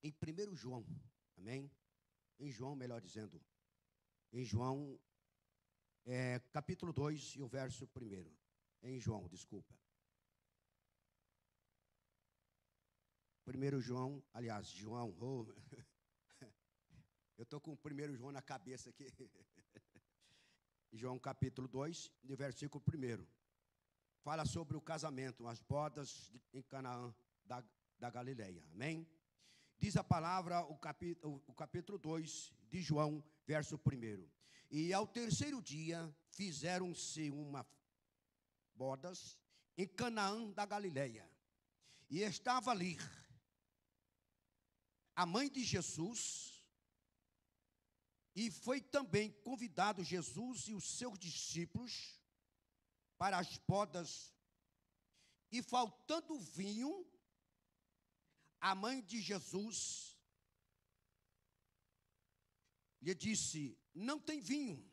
em 1 João, amém? Em João, melhor dizendo, em João, capítulo 2 e o verso 1. Em João, desculpa. 1 João, aliás, João, eu estou com o 1 João na cabeça aqui. João capítulo 2, e versículo 1. Fala sobre o casamento, as bodas em Canaã da Galileia, amém? Diz a palavra, o capítulo 2 de João, verso 1. E ao terceiro dia fizeram-se uma bodas em Canaã da Galileia. E estava ali a mãe de Jesus, e foi também convidado Jesus e os seus discípulos para as bodas. E faltando vinho, a mãe de Jesus lhe disse: não tem vinho.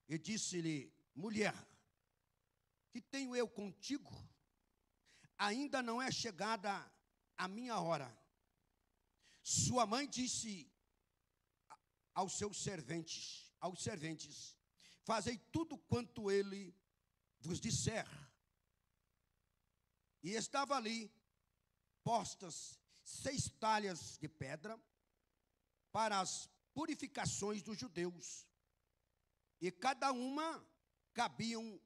E disse-lhe: mulher, que tenho eu contigo? Ainda não é chegada a minha hora. Sua mãe disse aos serventes, fazei tudo quanto ele vos disser. E estava ali postas 6 talhas de pedra para as purificações dos judeus, e cada uma cabiam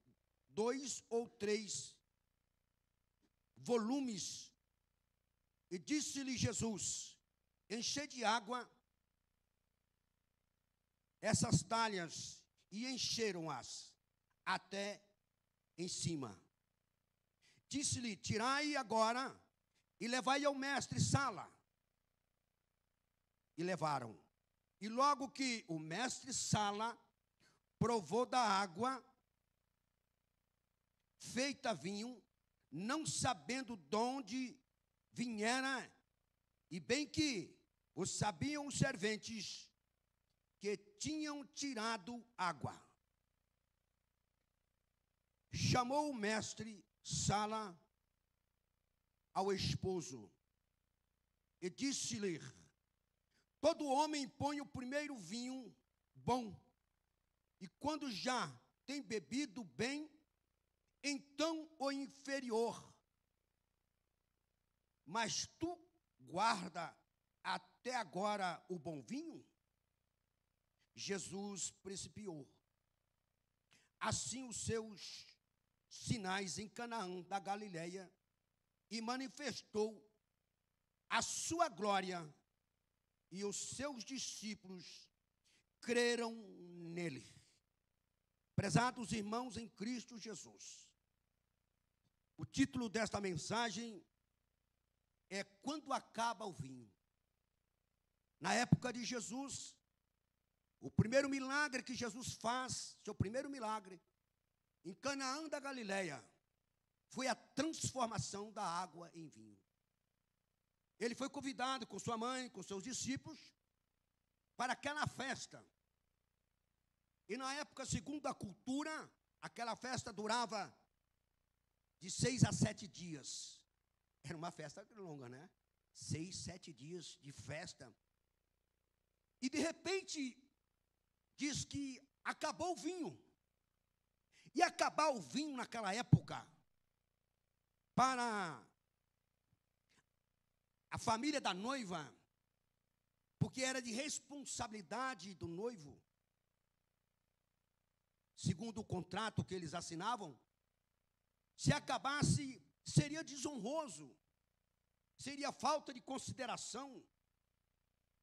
2 ou 3 volumes. E disse-lhe Jesus: enchei de água essas talhas, e encheram-as até em cima. Disse-lhe: tirai agora e levai ao mestre Sala. E levaram. E logo que o mestre Sala provou da água feita vinho, não sabendo de onde viera, e bem que o sabiam os serventes que tinham tirado água, chamou o mestre Sala ao esposo e disse-lhe: todo homem põe o primeiro vinho bom, e quando já tem bebido bem, então o inferior. Mas tu guarda até agora o bom vinho? Jesus principiou assim os seus sinais em Canaã da Galileia e manifestou a sua glória, e os seus discípulos creram nele. Prezados irmãos em Cristo Jesus, o título desta mensagem é Quando Acaba o Vinho. Na época de Jesus, o primeiro milagre que Jesus faz, seu primeiro milagre, em Canaã da Galileia, foi a transformação da água em vinho. Ele foi convidado com sua mãe, com seus discípulos, para aquela festa. E na época, segundo a cultura, aquela festa durava de 6 a 7 dias. Era uma festa longa, né? 6, 7 dias de festa. E de repente diz que acabou o vinho. E acabar o vinho naquela época, para a família da noiva, porque era de responsabilidade do noivo, segundo o contrato que eles assinavam, se acabasse, seria desonroso, seria falta de consideração,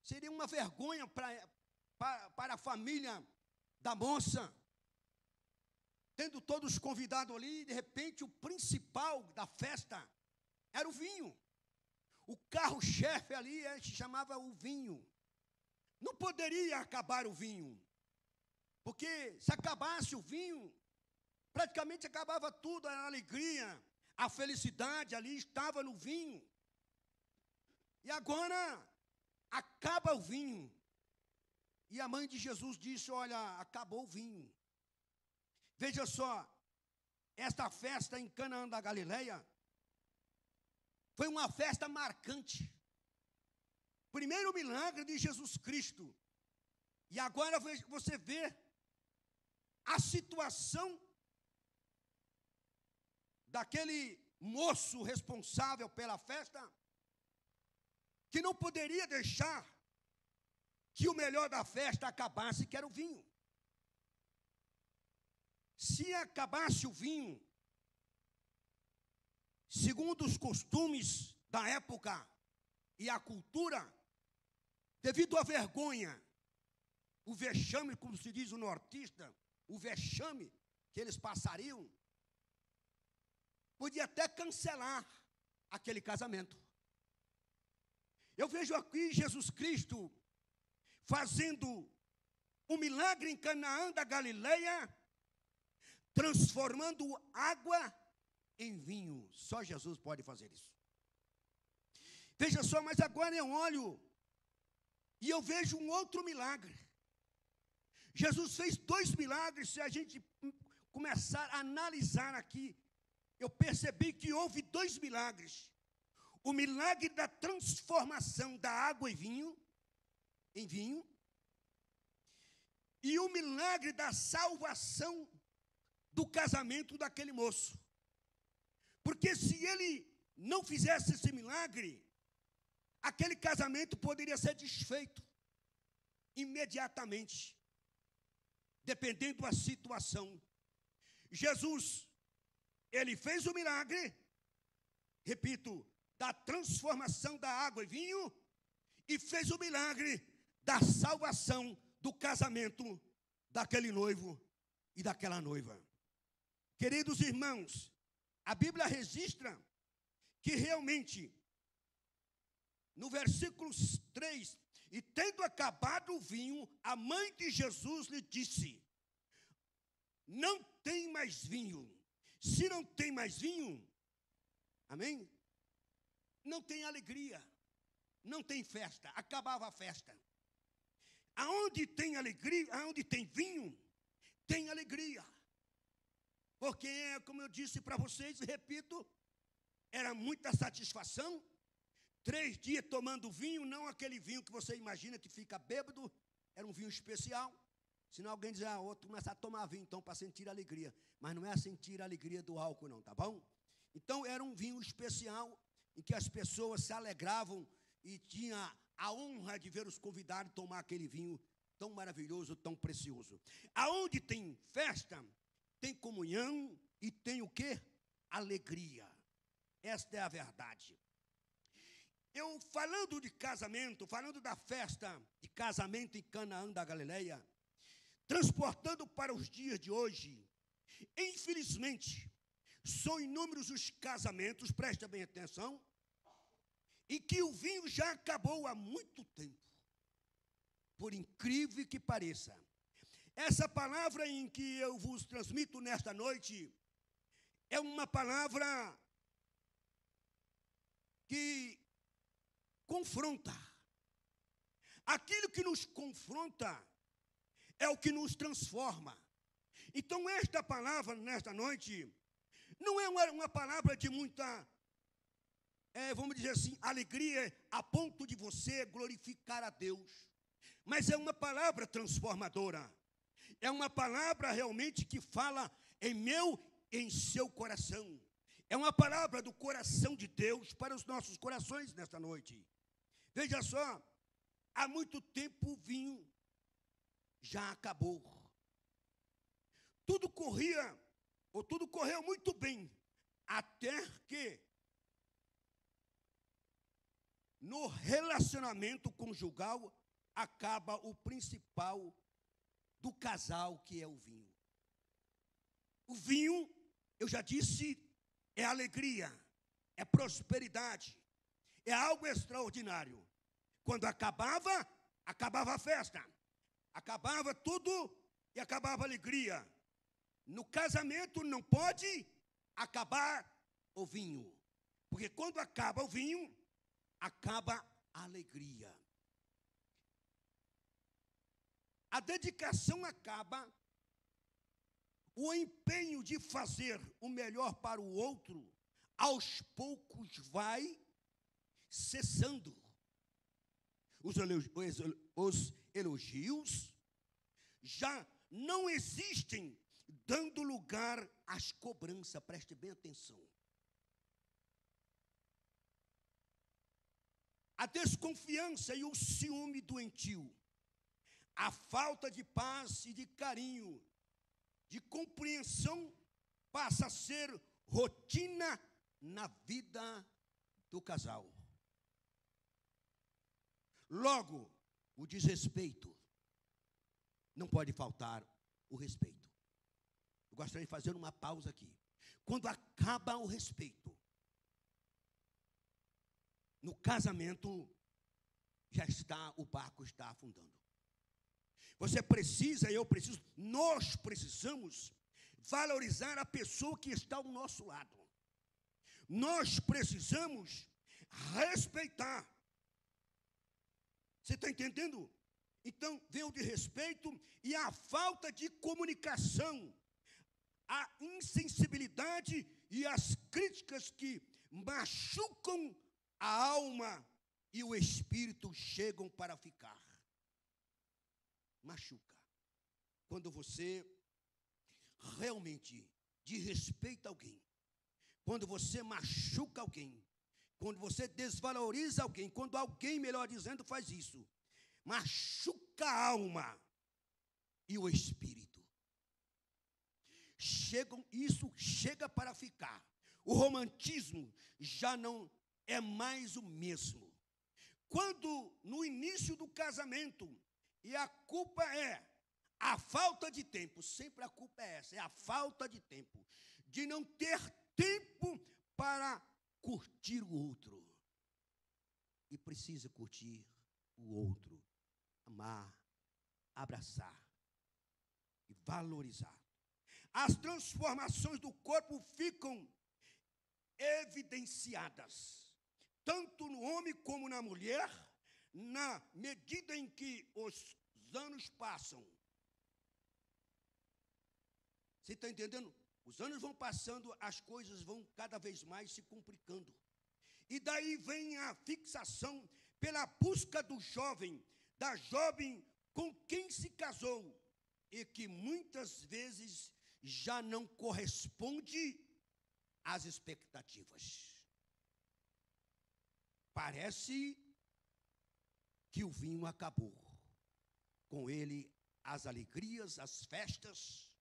seria uma vergonha para a família da moça, tendo todos convidados ali, de repente o principal da festa era o vinho. O carro-chefe ali se chamava o vinho. Não poderia acabar o vinho, porque se acabasse o vinho, praticamente acabava tudo, a alegria, a felicidade ali estava no vinho. E agora acaba o vinho. E a mãe de Jesus disse: olha, acabou o vinho. Veja só, esta festa em Canaã da Galileia foi uma festa marcante. primeiro milagre de Jesus Cristo. E agora você vê a situação daquele moço responsável pela festa, que não poderia deixar que o melhor da festa acabasse, que era o vinho. Se acabasse o vinho, segundo os costumes da época e a cultura, devido à vergonha, o vexame, como se diz o nortista, o vexame que eles passariam, podia até cancelar aquele casamento. Eu vejo aqui Jesus Cristo fazendo um milagre em Canaã da Galileia, transformando água em vinho. Só Jesus pode fazer isso. Veja só, mas agora eu olho e eu vejo um outro milagre. Jesus fez 2 milagres. Se a gente começar a analisar aqui, eu percebi que houve 2 milagres. O milagre da transformação da água em vinho, e o milagre da salvação do casamento daquele moço. Porque se ele não fizesse esse milagre, aquele casamento poderia ser desfeito imediatamente, dependendo da situação. Jesus, ele fez o milagre, repito, da transformação da água em vinho, e fez o milagre da salvação do casamento daquele noivo e daquela noiva. Queridos irmãos, a Bíblia registra que realmente, no versículo 3, e tendo acabado o vinho, a mãe de Jesus lhe disse: não tem mais vinho. Se não tem mais vinho, amém? Não tem alegria, não tem festa, acabava a festa. Aonde tem alegria, aonde tem vinho, tem alegria. Porque, como eu disse para vocês, repito, era muita satisfação. 3 dias tomando vinho, não aquele vinho que você imagina que fica bêbado, era um vinho especial. Senão alguém diz, outro começa a tomar vinho, então, para sentir alegria. Mas não é sentir a alegria do álcool, não, tá bom? Então, era um vinho especial, em que as pessoas se alegravam e tinha a honra de ver os convidados tomar aquele vinho tão maravilhoso, tão precioso. Aonde tem festa, tem comunhão e tem o quê? Alegria. Esta é a verdade. Eu, falando de casamento, falando da festa de casamento em Canaã da Galileia, transportando para os dias de hoje, infelizmente, são inúmeros os casamentos, presta bem atenção, em que o vinho já acabou há muito tempo, por incrível que pareça. Essa palavra em que eu vos transmito nesta noite é uma palavra que confronta. Aquilo que nos confronta é o que nos transforma. Então, esta palavra, nesta noite, não é uma palavra de muita, vamos dizer assim, alegria a ponto de você glorificar a Deus. Mas é uma palavra transformadora. É uma palavra realmente que fala em meu e em seu coração. É uma palavra do coração de Deus para os nossos corações nesta noite. Veja só, há muito tempo o vinho já acabou. Tudo correu muito bem, até que no relacionamento conjugal acaba o principal do casal, que é o vinho. O vinho, eu já disse, é alegria, é prosperidade, é algo extraordinário. Quando acabava a festa, acabava tudo e acabava a alegria. No casamento não pode acabar o vinho, porque quando acaba o vinho, acaba a alegria. A dedicação acaba, o empenho de fazer o melhor para o outro, aos poucos vai cessando. os elogios já não existem, dando lugar às cobranças. Preste bem atenção. A desconfiança e o ciúme doentio, a falta de paz e de carinho, de compreensão, passa a ser rotina na vida do casal. Logo, o desrespeito. Não pode faltar o respeito. Eu gostaria de fazer uma pausa aqui. Quando acaba o respeito, no casamento, o barco está afundando. Você precisa, eu preciso, nós precisamos valorizar a pessoa que está ao nosso lado. Nós precisamos respeitar. Você está entendendo? Então, vem o desrespeito e a falta de comunicação, a insensibilidade e as críticas que machucam a alma e o espírito chegam para ficar. Machuca. Quando você realmente desrespeita alguém, quando você machuca alguém, quando você desvaloriza alguém, quando alguém, melhor dizendo, faz isso, machuca a alma e o espírito. Isso chega para ficar. O romantismo já não é mais o mesmo. Quando no início do casamento, e a culpa é a falta de tempo, sempre a culpa é essa, é a falta de tempo, de não ter tempo para curtir o outro. E precisa curtir o outro, amar, abraçar e valorizar. As transformações do corpo ficam evidenciadas, tanto no homem como na mulher, na medida em que os anos passam. Você está entendendo? Os anos vão passando, as coisas vão cada vez mais se complicando. E daí vem a fixação pela busca do jovem, da jovem com quem se casou, e que muitas vezes já não corresponde às expectativas. Parece que o vinho acabou. Com ele, as alegrias, as festas,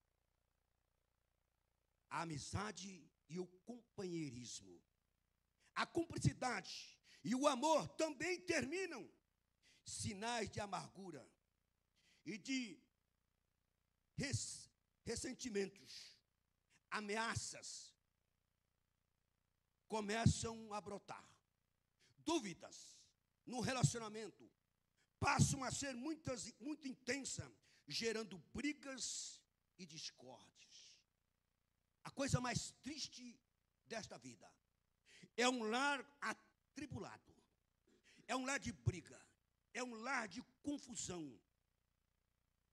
a amizade e o companheirismo. A cumplicidade e o amor também terminam. Sinais de amargura e de ressentimentos, ameaças começam a brotar. Dúvidas no relacionamento passam a ser muito intensas, gerando brigas e discórdias. A coisa mais triste desta vida é um lar atribulado, é um lar de briga, é um lar de confusão.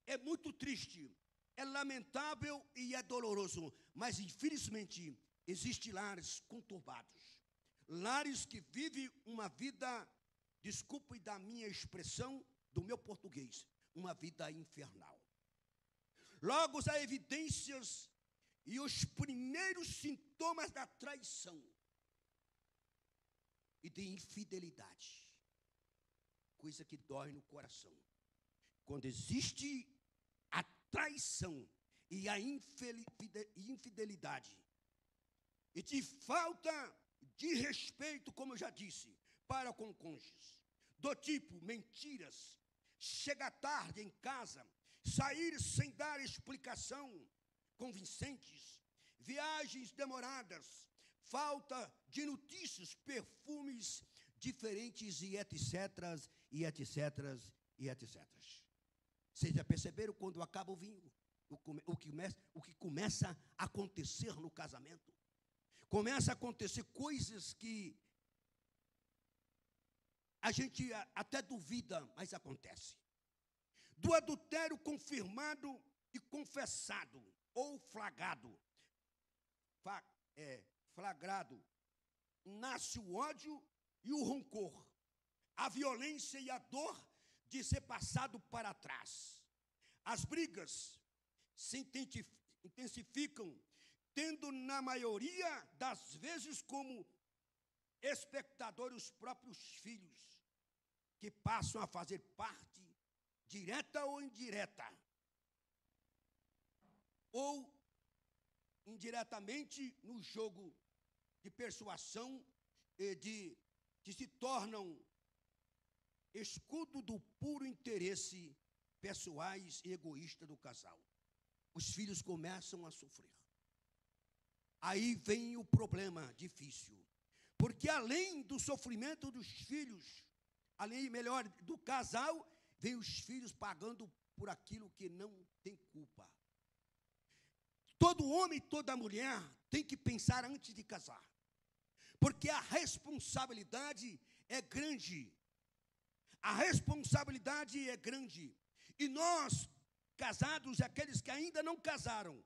É muito triste, é lamentável e é doloroso, mas infelizmente existem lares conturbados, lares que vivem uma vida, desculpe da minha expressão, do meu português, uma vida infernal. Logo, as evidências e os primeiros sintomas da traição e de infidelidade, coisa que dói no coração. Quando existe a traição e a infidelidade, e de falta de respeito, como eu já disse, para com cônjuges, do tipo mentiras, chegar tarde em casa, sair sem dar explicação convincentes, viagens demoradas, falta de notícias, perfumes diferentes e etc, e etc, e etc. Vocês já perceberam quando acaba o vinho? O que começa a acontecer no casamento? Começa a acontecer coisas que a gente até duvida, mas acontece. Do adultério confirmado e confessado, ou flagrado, flagrado, nasce o ódio e o rancor. a violência e a dor de ser passado para trás. As brigas se intensificam, tendo na maioria das vezes como espectadores os próprios filhos, que passam a fazer parte, direta ou indireta, ou indiretamente no jogo de persuasão que se tornam escudo do puro interesse pessoais e egoísta do casal. Os filhos começam a sofrer. Aí vem o problema difícil, porque além do sofrimento dos filhos, além, melhor, do casal, vem os filhos pagando por aquilo que não tem culpa. Todo homem e toda mulher tem que pensar antes de casar, porque a responsabilidade é grande. A responsabilidade é grande. E nós, casados, aqueles que ainda não casaram,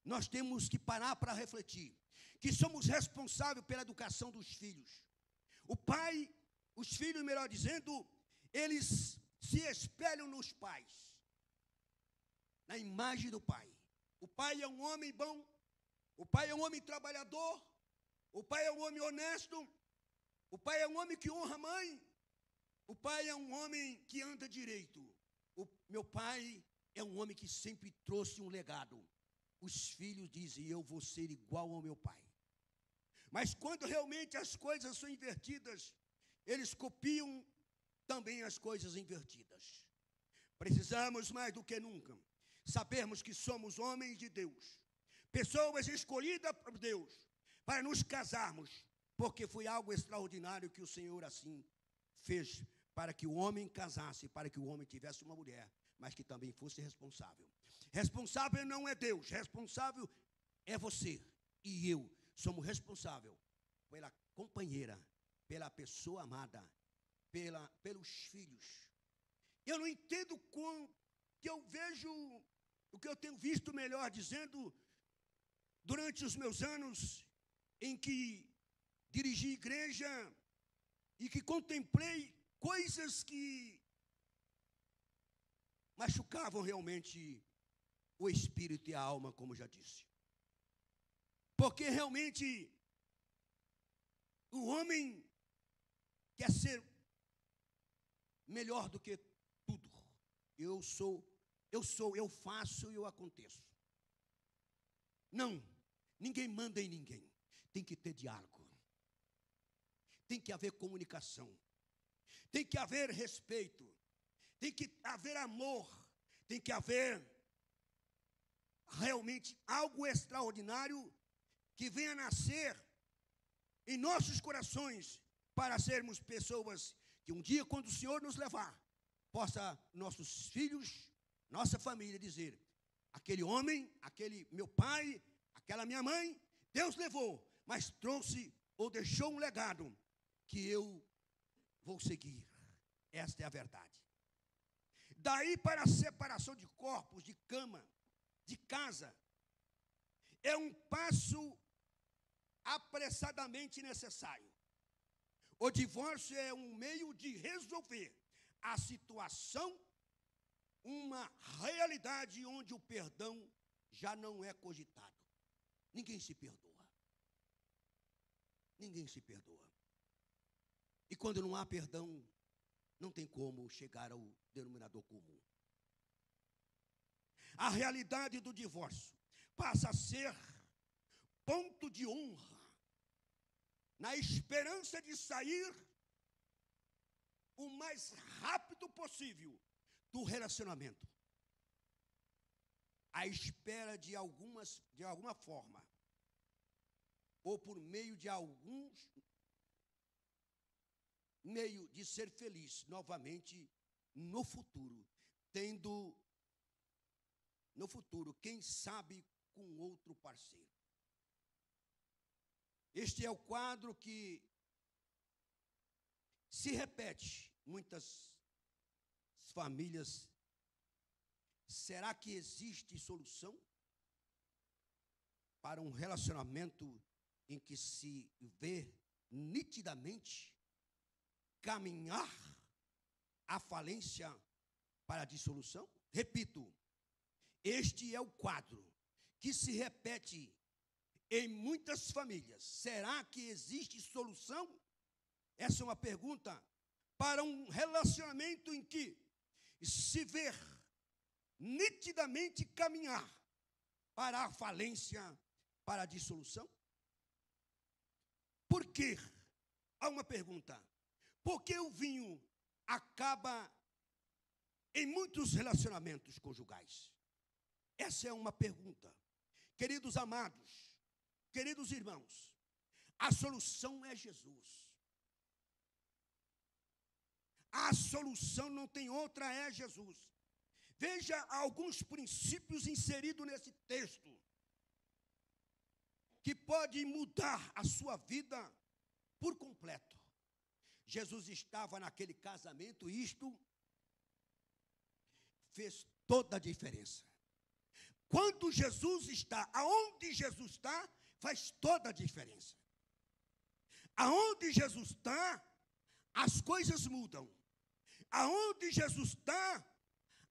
nós temos que parar para refletir que somos responsáveis pela educação dos filhos. O pai, os filhos, melhor dizendo, eles se espelham nos pais, na imagem do pai. O pai é um homem bom, o pai é um homem trabalhador, o pai é um homem honesto, o pai é um homem que honra a mãe, o pai é um homem que anda direito. O meu pai é um homem que sempre trouxe um legado. Os filhos dizem, eu vou ser igual ao meu pai. Mas quando realmente as coisas são invertidas, eles copiam também as coisas invertidas. Precisamos mais do que nunca sabermos que somos homens de Deus, pessoas escolhidas por Deus para nos casarmos, porque foi algo extraordinário que o Senhor assim fez para que o homem casasse, para que o homem tivesse uma mulher, mas que também fosse responsável. Responsável não é Deus, responsável é você e eu. Somos responsáveis pela companheira, pela pessoa amada, pelos filhos. Eu não entendo que eu vejo, o que eu tenho visto, melhor dizendo, durante os meus anos em que dirigi igreja e que contemplei coisas que machucavam realmente o espírito e a alma, como já disse. Porque realmente o homem quer ser melhor do que tudo. Eu faço e eu aconteço. Não, ninguém manda em ninguém. Tem que ter diálogo. Tem que haver comunicação. Tem que haver respeito. Tem que haver amor. Tem que haver realmente algo extraordinário que venha nascer em nossos corações para sermos pessoas que um dia, quando o Senhor nos levar, possa nossos filhos, nossa família dizer, aquele homem, aquele meu pai, aquela minha mãe, Deus levou, mas trouxe ou deixou um legado que eu vou seguir. Esta é a verdade. Daí para a separação de corpos, de cama, de casa, é um passo apressadamente necessário. O divórcio é um meio de resolver a situação, uma realidade onde o perdão já não é cogitado. Ninguém se perdoa. Ninguém se perdoa. E quando não há perdão, não tem como chegar ao denominador comum. A realidade do divórcio passa a ser ponto de honra, na esperança de sair o mais rápido possível do relacionamento. À espera de alguma forma, ou por meio de alguns meio de ser feliz novamente no futuro, tendo no futuro, quem sabe, com outro parceiro. Este é o quadro que se repete muitas famílias. Será que existe solução para um relacionamento em que se vê nitidamente caminhar à falência para a dissolução? Repito, este é o quadro que se repete em muitas famílias. Será que existe solução? Essa é uma pergunta para um relacionamento em que se vê nitidamente caminhar para a falência, para a dissolução. Por quê? Há uma pergunta. Por que o vinho acaba em muitos relacionamentos conjugais? Essa é uma pergunta. Queridos amados, queridos irmãos, a solução é Jesus. A solução não tem outra, é Jesus. Veja alguns princípios inseridos nesse texto, que podem mudar a sua vida por completo. Jesus estava naquele casamento e isto fez toda a diferença. Quando Jesus está, aonde Jesus está, faz toda a diferença. Aonde Jesus está, as coisas mudam. Aonde Jesus está,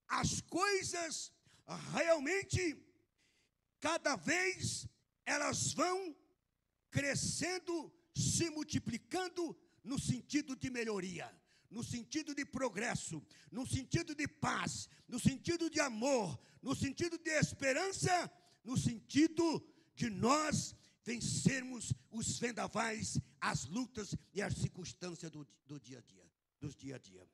as coisas realmente, cada vez, elas vão crescendo, se multiplicando no sentido de melhoria, no sentido de progresso, no sentido de paz, no sentido de amor, no sentido de esperança, no sentido de nós vencermos os vendavais, as lutas e as circunstâncias do dia a dia, dos dia a dia.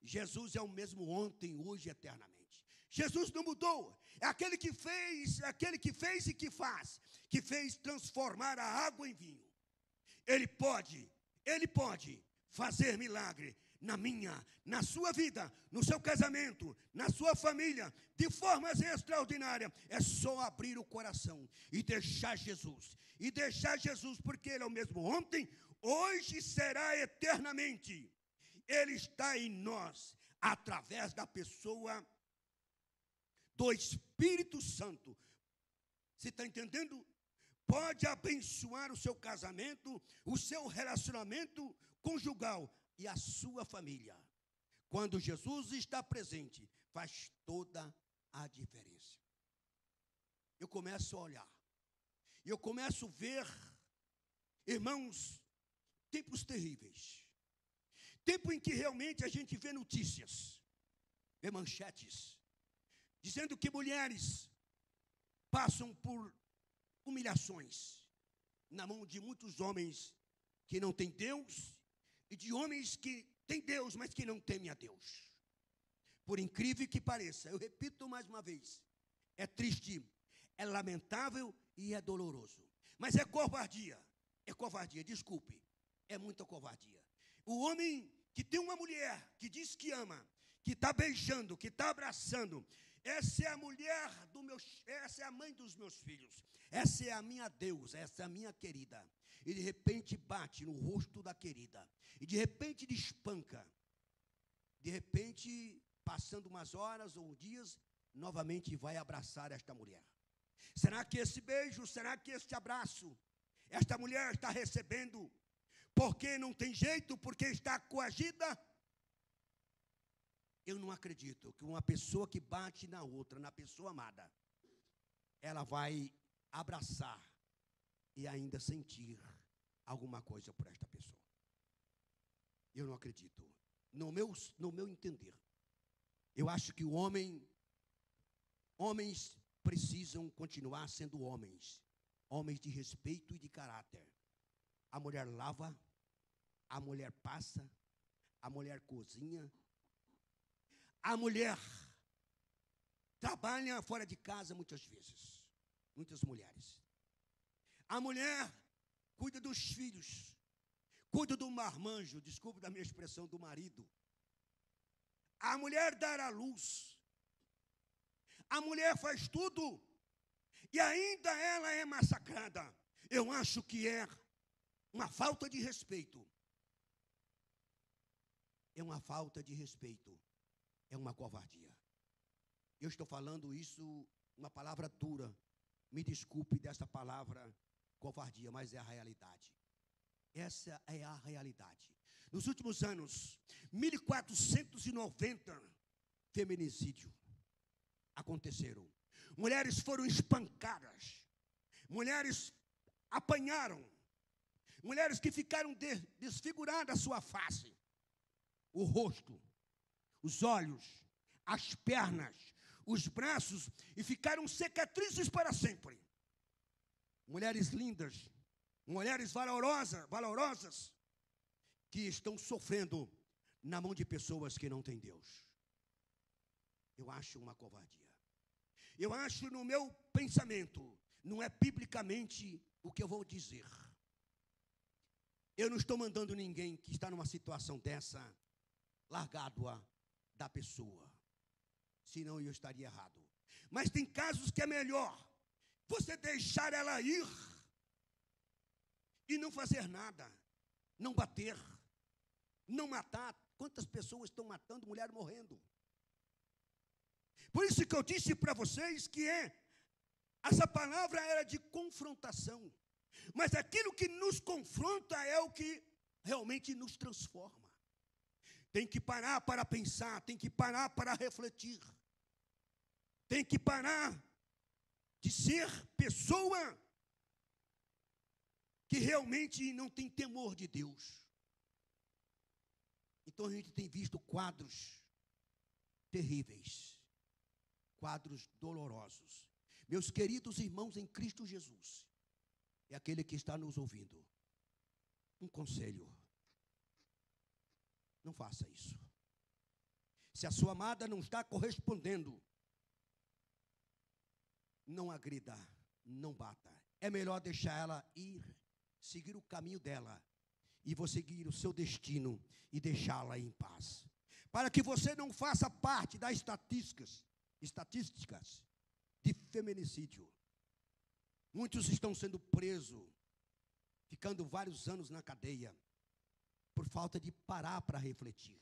Jesus é o mesmo ontem, hoje e eternamente. Jesus não mudou. É aquele que fez e que fez transformar a água em vinho. Ele pode fazer milagre na minha, na sua vida, no seu casamento, na sua família, de formas extraordinárias. É só abrir o coração e deixar Jesus. E deixar Jesus, porque Ele é o mesmo ontem, hoje e será eternamente. Ele está em nós, através da pessoa do Espírito Santo. Você está entendendo? Pode abençoar o seu casamento, o seu relacionamento conjugal e a sua família. Quando Jesus está presente, faz toda a diferença. Eu começo a olhar, eu começo a ver, irmãos, tempos terríveis. Tempo em que realmente a gente vê notícias, vê manchetes, dizendo que mulheres passam por humilhações na mão de muitos homens que não têm Deus e de homens que têm Deus, mas que não temem a Deus. Por incrível que pareça, eu repito mais uma vez, é triste, é lamentável e é doloroso. Mas é covardia, desculpe, é muita covardia. O homem que tem uma mulher que diz que ama, que está beijando, que está abraçando, essa é a mulher essa é a mãe dos meus filhos, essa é a minha deusa, essa é a minha querida. E de repente bate no rosto da querida, e de repente espanca, de repente, passando umas horas ou dias, novamente vai abraçar esta mulher. Será que esse beijo, será que esse abraço, esta mulher está recebendo porque não tem jeito, porque está coagida? Eu não acredito que uma pessoa que bate na outra, na pessoa amada, ela vai abraçar e ainda sentir alguma coisa por esta pessoa. Eu não acredito. No meu entender, eu acho que homens precisam continuar sendo homens de respeito e de caráter. A mulher lava, a mulher passa, a mulher cozinha, a mulher trabalha fora de casa muitas vezes, muitas mulheres. A mulher cuida dos filhos, cuida do marmanjo, desculpe da minha expressão, do marido. A mulher dá à luz. A mulher faz tudo e ainda ela é massacrada. Eu acho que é uma falta de respeito. É uma falta de respeito. É uma covardia. Eu estou falando isso, uma palavra dura. Me desculpe dessa palavra covardia, mas é a realidade. Essa é a realidade. Nos últimos anos, 1.490 feminicídios aconteceram. Mulheres foram espancadas. Mulheres apanharam. Mulheres que ficaram desfiguradas a sua face, o rosto, os olhos, as pernas, os braços, e ficaram cicatrizes para sempre. Mulheres lindas, mulheres valorosas, que estão sofrendo na mão de pessoas que não têm Deus. Eu acho uma covardia. Eu acho, no meu pensamento, não é biblicamente o que eu vou dizer. Eu não estou mandando ninguém que está numa situação dessa largado-a da pessoa. Senão eu estaria errado. Mas tem casos que é melhor você deixar ela ir e não fazer nada. Não bater, não matar. Quantas pessoas estão matando, mulher morrendo? Por isso que eu disse para vocês que essa palavra era de confrontação. Mas aquilo que nos confronta é o que realmente nos transforma. Tem que parar para pensar, tem que parar para refletir. Tem que parar de ser pessoa que realmente não tem temor de Deus. Então a gente tem visto quadros terríveis, quadros dolorosos. Meus queridos irmãos em Cristo Jesus, é aquele que está nos ouvindo, um conselho: não faça isso. Se a sua amada não está correspondendo, não agrida, não bata. É melhor deixar ela ir, seguir o caminho dela, e você seguir o seu destino e deixá-la em paz. Para que você não faça parte das estatísticas de feminicídio. Muitos estão sendo presos, ficando vários anos na cadeia, por falta de parar para refletir.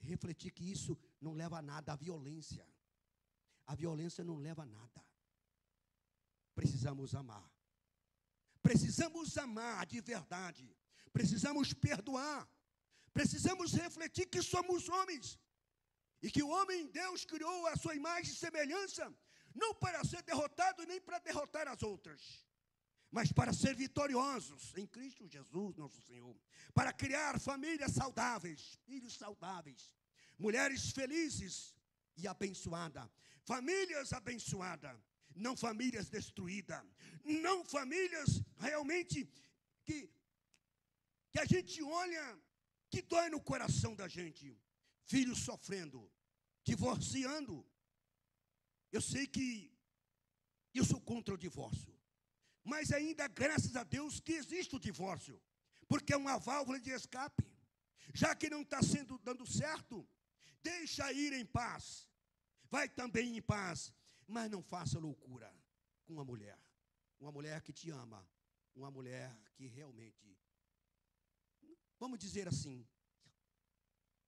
Refletir que isso não leva a nada, a violência. A violência não leva a nada. Precisamos amar. Precisamos amar de verdade. Precisamos perdoar. Precisamos refletir que somos homens. E que o homem, Deus criou a sua imagem e semelhança, não para ser derrotado nem para derrotar as outras, mas para ser vitoriosos em Cristo Jesus, nosso Senhor. Para criar famílias saudáveis, filhos saudáveis, mulheres felizes e abençoadas. Famílias abençoadas, não famílias destruídas. Não famílias realmente que a gente olha, que dói no coração da gente. Filhos sofrendo, divorciando. Eu sei que eu sou contra o divórcio, mas ainda, graças a Deus, que existe o divórcio, porque é uma válvula de escape. Já que não está dando certo, deixa ir em paz, vai também em paz, mas não faça loucura com uma mulher que te ama, uma mulher que realmente, vamos dizer assim,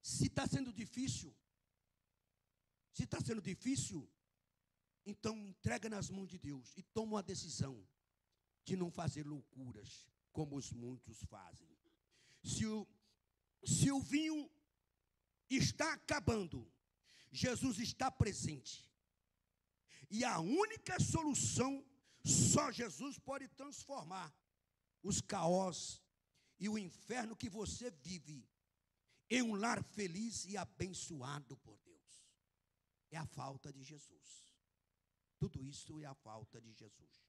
se está sendo difícil, então entrega nas mãos de Deus e toma uma decisão de não fazer loucuras, como os muitos fazem. Se o vinho está acabando, Jesus está presente. E a única solução, só Jesus pode transformar os caos e o inferno que você vive em um lar feliz e abençoado por Deus. É a falta de Jesus. Tudo isso é a falta de Jesus.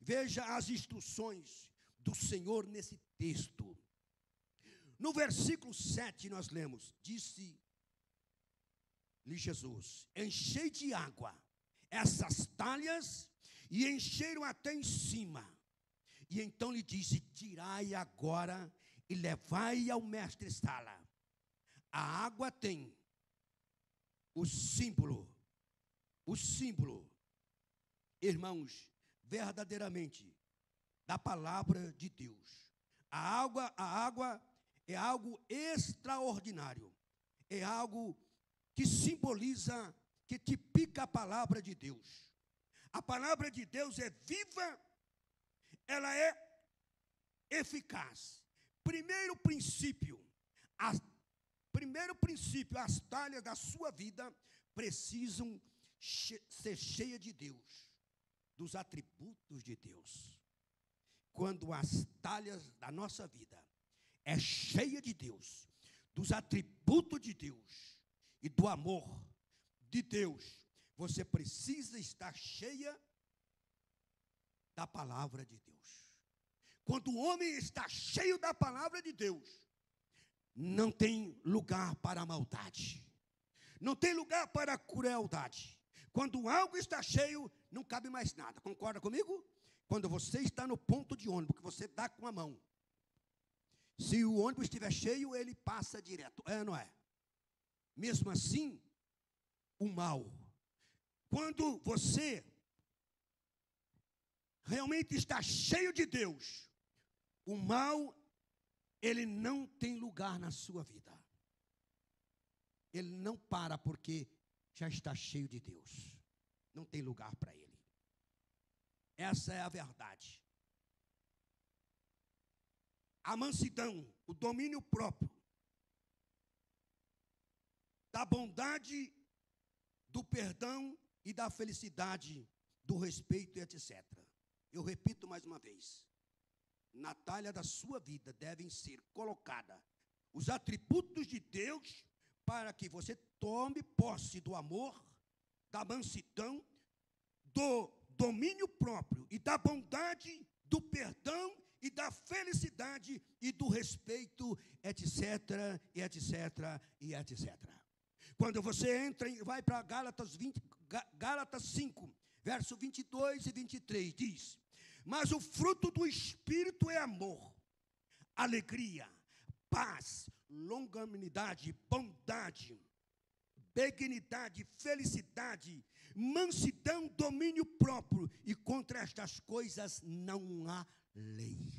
Veja as instruções do Senhor nesse texto. No versículo 7 nós lemos: disse-lhe Jesus: enchei de água essas talhas, e encheram até em cima. E então lhe disse: tirai agora e levai ao mestre-sala. A água tem o símbolo, irmãos, verdadeiramente, da palavra de Deus. A água é algo extraordinário, é algo que simboliza, que tipifica a palavra de Deus. A palavra de Deus é viva, ela é eficaz, Primeiro princípio, as talhas da sua vida precisam ser cheias de Deus, dos atributos de Deus. Quando as talhas da nossa vida é cheia de Deus, dos atributos de Deus e do amor de Deus, você precisa estar cheia da palavra de Deus. Quando o homem está cheio da palavra de Deus, não tem lugar para a maldade, não tem lugar para a crueldade. Quando algo está cheio, não cabe mais nada. Concorda comigo? Quando você está no ponto de ônibus, que você dá com a mão, se o ônibus estiver cheio, ele passa direto. É ou não é? Mesmo assim, o mal. Quando você realmente está cheio de Deus, o mal, ele não tem lugar na sua vida. Ele não para porque já está cheio de Deus. Não tem lugar para ele. Essa é a verdade. A mansidão, o domínio próprio, da bondade, do perdão e da felicidade, do respeito e etc. Eu repito mais uma vez. Na talha da sua vida devem ser colocados os atributos de Deus para que você tome posse do amor, da mansidão, do domínio próprio e da bondade, do perdão e da felicidade e do respeito, etc, e etc, e etc. Quando você entra e vai para Gálatas 5, verso 22 e 23, diz: mas o fruto do Espírito é amor, alegria, paz, longanimidade, bondade, benignidade, felicidade, mansidão, domínio próprio, e contra estas coisas não há lei.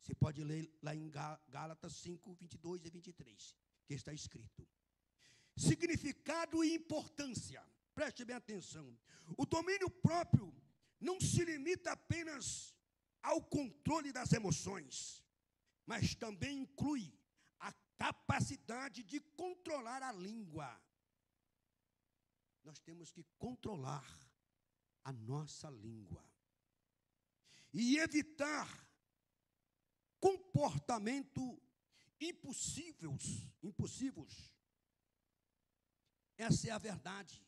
Você pode ler lá em Gálatas 5, 22 e 23, que está escrito. Significado e importância, preste bem atenção. O domínio próprio não se limita apenas ao controle das emoções, mas também inclui a capacidade de controlar a língua. Nós temos que controlar a nossa língua e evitar comportamentos impossíveis. Essa é a verdade.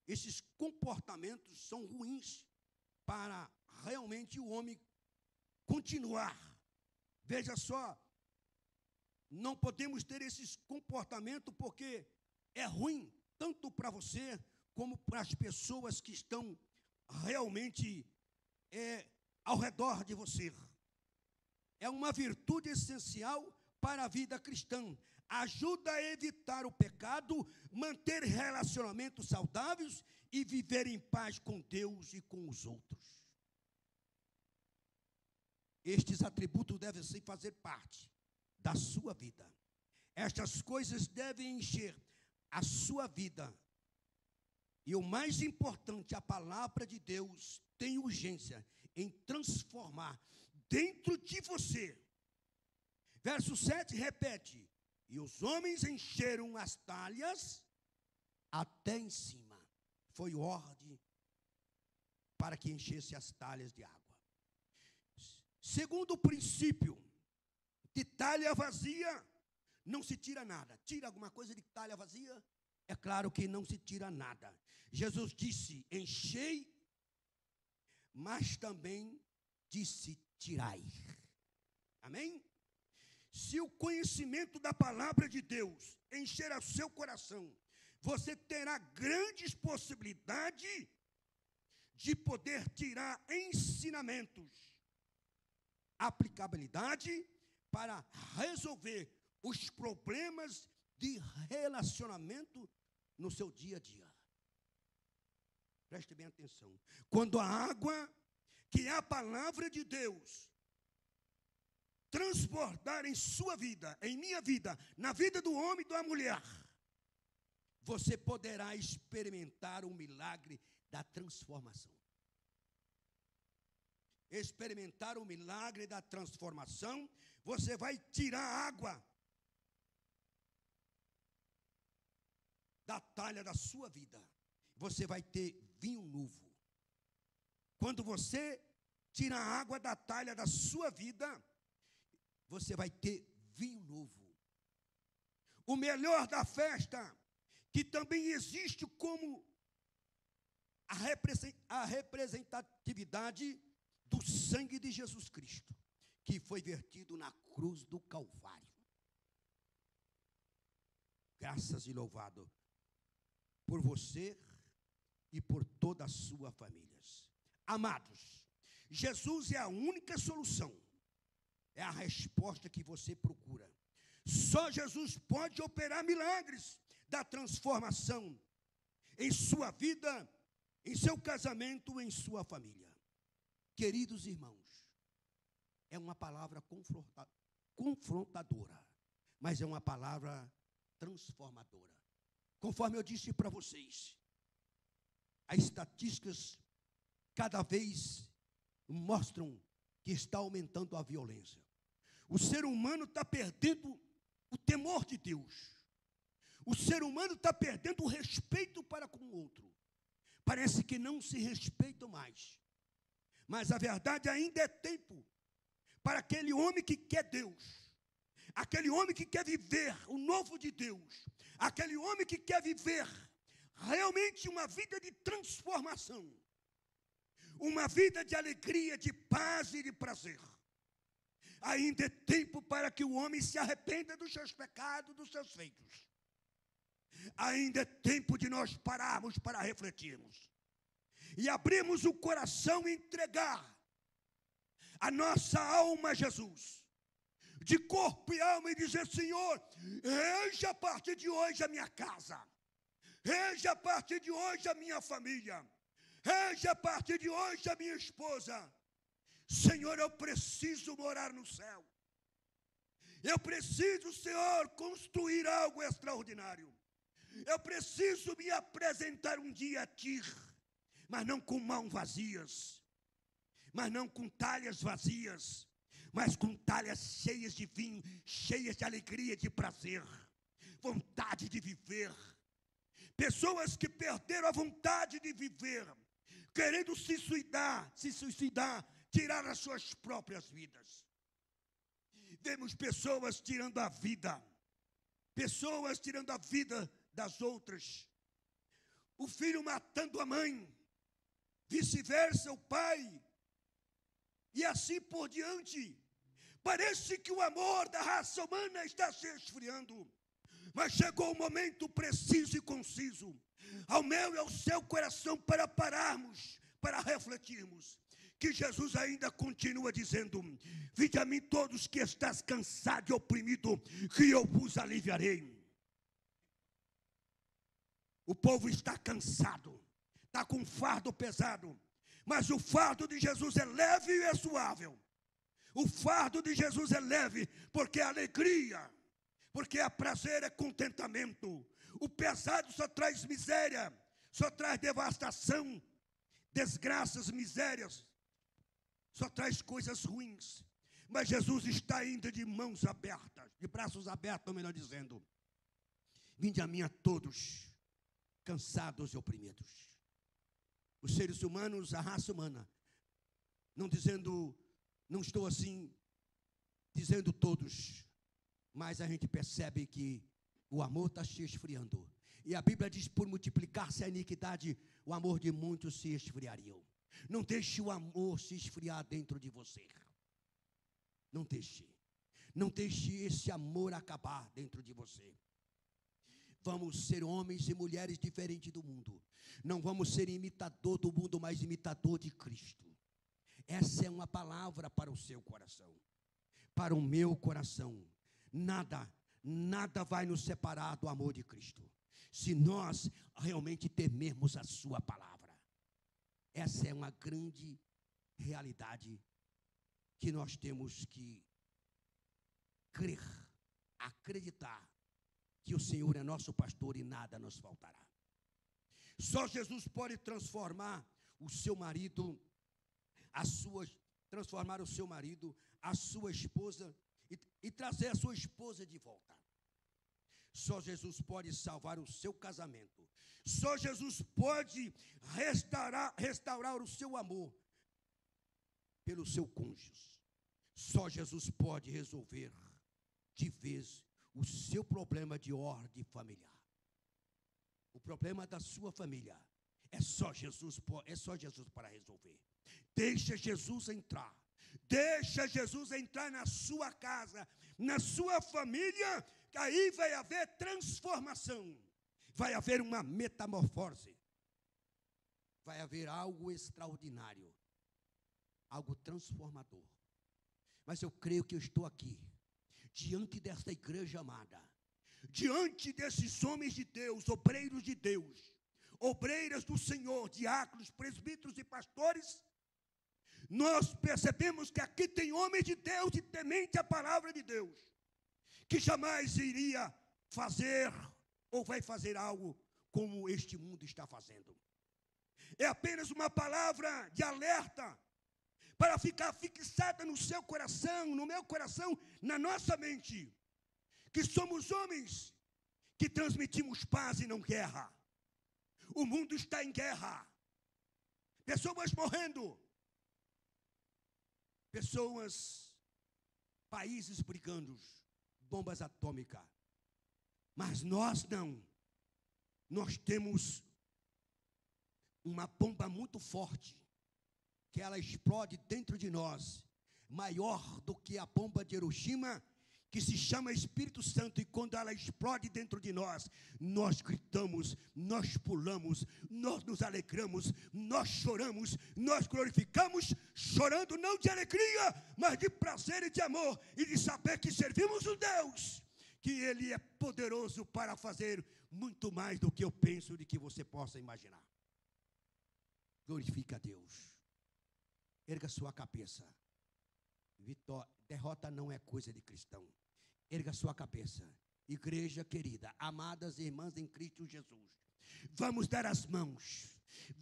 Esses comportamentos são ruins para realmente o homem continuar. Veja só, não podemos ter esses comportamentos porque é ruim tanto para você como para as pessoas que estão realmente ao redor de você. É uma virtude essencial para a vida cristã. Ajuda a evitar o pecado, manter relacionamentos saudáveis e viver em paz com Deus e com os outros. Estes atributos devem fazer parte da sua vida. Estas coisas devem encher a sua vida. E o mais importante, a palavra de Deus tem urgência em transformar dentro de você. Verso 7 repete: e os homens encheram as talhas até em cima. Foi ordem para que enchesse as talhas de água. Segundo princípio, de talha vazia não se tira nada. Tira alguma coisa de talha vazia? É claro que não se tira nada. Jesus disse: enchei, mas também disse: tirai. Amém? Se o conhecimento da palavra de Deus encher o seu coração, você terá grandes possibilidades de poder tirar ensinamentos, aplicabilidade para resolver os problemas de relacionamento no seu dia a dia. Preste bem atenção. Quando a água, que é a palavra de Deus, transbordar em sua vida, em minha vida, na vida do homem e da mulher, você poderá experimentar o milagre da transformação. experimentar o milagre da transformação, você vai tirar água da talha da sua vida. Você vai ter vinho novo. Quando você tira a água da talha da sua vida, você vai ter vinho novo. O melhor da festa, que também existe como a representatividade do sangue de Jesus Cristo, que foi vertido na cruz do Calvário. Graças e louvado por você e por toda a sua família. Amados, Jesus é a única solução, é a resposta que você procura. Só Jesus pode operar milagres da transformação em sua vida, em seu casamento, em sua família. Queridos irmãos, é uma palavra confrontadora, mas é uma palavra transformadora. Conforme eu disse para vocês, as estatísticas cada vez mostram que está aumentando a violência. O ser humano está perdendo o temor de Deus. O ser humano está perdendo o respeito para com o outro. Parece que não se respeitam mais. Mas a verdade, ainda é tempo para aquele homem que quer Deus, aquele homem que quer viver o novo de Deus, aquele homem que quer viver realmente uma vida de transformação, uma vida de alegria, de paz e de prazer. Ainda é tempo para que o homem se arrependa dos seus pecados, dos seus feitos. Ainda é tempo de nós pararmos para refletirmos e abrirmos o coração e entregar a nossa alma a Jesus, de corpo e alma, e dizer: Senhor, rege a partir de hoje a minha casa, rege a partir de hoje a minha família, rege a partir de hoje a minha esposa. Senhor, eu preciso morar no céu. Eu preciso, Senhor, construir algo extraordinário. Eu preciso me apresentar um dia a Ti, mas não com mãos vazias, mas não com talhas vazias, mas com talhas cheias de vinho, cheias de alegria, de prazer, vontade de viver. Pessoas que perderam a vontade de viver, querendo se suicidar, tirar as suas próprias vidas. Vemos pessoas tirando a vida, pessoas tirando a vida das outras. O filho matando a mãe, vice-versa o pai, e assim por diante. Parece que o amor da raça humana está se esfriando, mas chegou o momento preciso e conciso ao meu e ao seu coração para pararmos, para refletirmos, que Jesus ainda continua dizendo: vinde a mim todos que estás cansados e oprimidos, que eu vos aliviarei. O povo está cansado, está com um fardo pesado, mas o fardo de Jesus é leve e é suável. O fardo de Jesus é leve, porque é alegria, porque é prazer, é contentamento. O pesado só traz miséria, só traz devastação, desgraças, misérias, só traz coisas ruins. Mas Jesus está ainda de mãos abertas, de braços abertos, melhor dizendo: vinde a mim a todos, cansados e oprimidos. Os seres humanos, a raça humana, não estou assim, dizendo todos, mas a gente percebe que o amor está se esfriando. E a Bíblia diz: por multiplicar-se a iniquidade, o amor de muitos se esfriariam. Não deixe o amor se esfriar dentro de você. Não deixe. Não deixe esse amor acabar dentro de você. Vamos ser homens e mulheres diferentes do mundo. Não vamos ser imitador do mundo, mas imitador de Cristo. Essa é uma palavra para o seu coração, para o meu coração. Nada vai nos separar do amor de Cristo, se nós realmente temermos a sua palavra. Essa é uma grande realidade que nós temos que crer, acreditar que o Senhor é nosso pastor e nada nos faltará. Só Jesus pode transformar o seu marido, a sua transformar o seu marido, a sua esposa, e trazer a sua esposa de volta. Só Jesus pode salvar o seu casamento. Só Jesus pode restaurar o seu amor pelo seu cônjuge. Só Jesus pode resolver de vez o seu problema de ordem familiar. O problema da sua família é só Jesus para resolver. Deixa Jesus entrar. Deixa Jesus entrar na sua casa, na sua família, que aí vai haver transformação. Vai haver uma metamorfose. Vai haver algo extraordinário. Algo transformador. Mas eu creio que eu estou aqui, diante desta igreja amada, diante desses homens de Deus, obreiros de Deus, obreiras do Senhor, diáconos, presbíteros e pastores. Nós percebemos que aqui tem homens de Deus e temente a palavra de Deus, que jamais iria fazer ou vai fazer algo como este mundo está fazendo. É apenas uma palavra de alerta para ficar fixada no seu coração, no meu coração, na nossa mente, que somos homens que transmitimos paz e não guerra. O mundo está em guerra. Pessoas morrendo. Pessoas, países brigando, bombas atômicas. Mas nós não. Nós temos uma bomba muito forte, que ela explode dentro de nós, maior do que a bomba de Hiroshima, que se chama Espírito Santo, e quando ela explode dentro de nós, nós gritamos, nós pulamos, nós nos alegramos, nós choramos, nós glorificamos, chorando não de alegria, mas de prazer e de amor, e de saber que servimos um Deus, que Ele é poderoso para fazer muito mais do que eu penso, de que você possa imaginar. Glorifica a Deus. Erga sua cabeça. Derrota não é coisa de cristão. Erga sua cabeça. Igreja querida, amadas irmãs em Cristo Jesus, vamos dar as mãos.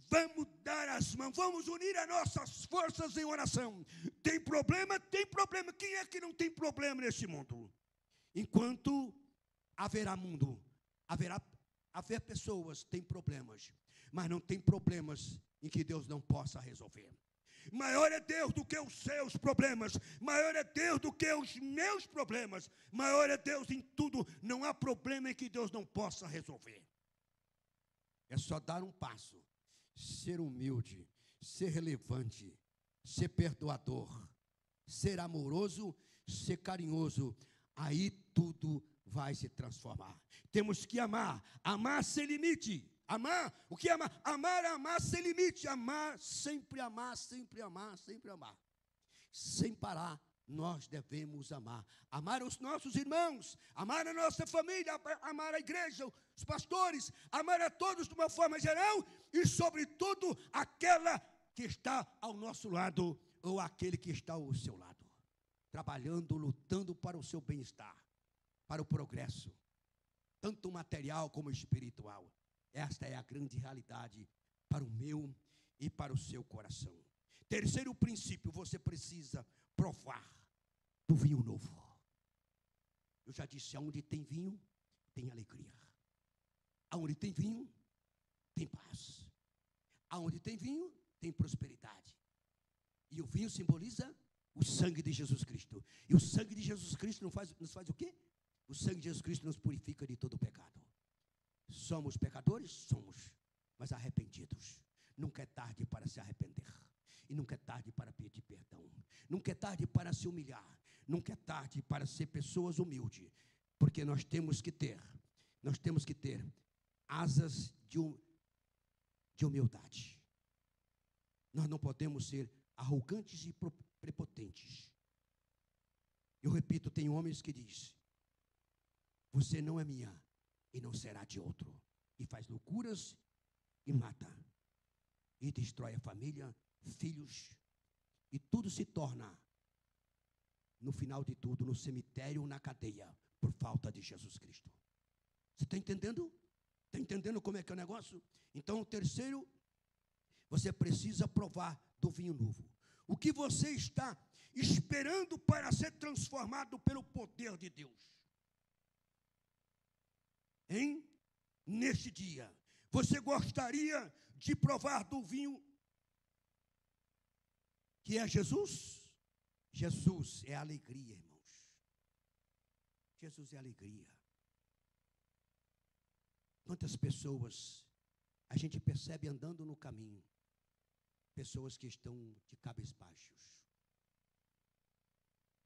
Vamos dar as mãos. Vamos unir as nossas forças em oração. Tem problema? Tem problema. Quem é que não tem problema nesse mundo? Enquanto haverá mundo, haver pessoas tem problemas, mas não tem problemas em que Deus não possa resolver. Maior é Deus do que os seus problemas. Maior é Deus do que os meus problemas. Maior é Deus em tudo. Não há problema em que Deus não possa resolver. É só dar um passo. Ser humilde. Ser relevante. Ser perdoador. Ser amoroso. Ser carinhoso. Aí tudo vai se transformar. Temos que amar. Amar sem limite. Amar, o que é amar? Amar é amar sem limite. Amar, sempre amar, sempre amar, sempre amar. Sem parar, nós devemos amar. Amar os nossos irmãos, amar a nossa família, amar a igreja, os pastores, amar a todos de uma forma geral e, sobretudo, aquela que está ao nosso lado ou aquele que está ao seu lado. Trabalhando, lutando para o seu bem-estar, para o progresso, tanto material como espiritual. Esta é a grande realidade para o meu e para o seu coração. Terceiro princípio, você precisa provar do vinho novo. Eu já disse, aonde tem vinho, tem alegria. Aonde tem vinho, tem paz. Aonde tem vinho, tem prosperidade. E o vinho simboliza o sangue de Jesus Cristo. E o sangue de Jesus Cristo nos faz o quê? O sangue de Jesus Cristo nos purifica de todo pecado. Somos pecadores? Somos, mas arrependidos. Nunca é tarde para se arrepender. E nunca é tarde para pedir perdão. Nunca é tarde para se humilhar. Nunca é tarde para ser pessoas humildes. Porque nós temos que ter asas de humildade. Nós não podemos ser arrogantes e prepotentes. Eu repito, tem homens que dizem, você não é minha e não será de outro. E faz loucuras e mata. E destrói a família, filhos. E tudo se torna, no final de tudo, no cemitério, na cadeia, por falta de Jesus Cristo. Você está entendendo? Está entendendo como é que é o negócio? Então, o terceiro, você precisa provar do vinho novo. O que você está esperando para ser transformado pelo poder de Deus? Hein? Neste dia, você gostaria de provar do vinho que é Jesus? Jesus é alegria, irmãos. Jesus é alegria. Quantas pessoas a gente percebe andando no caminho? Pessoas que estão de cabisbaixos.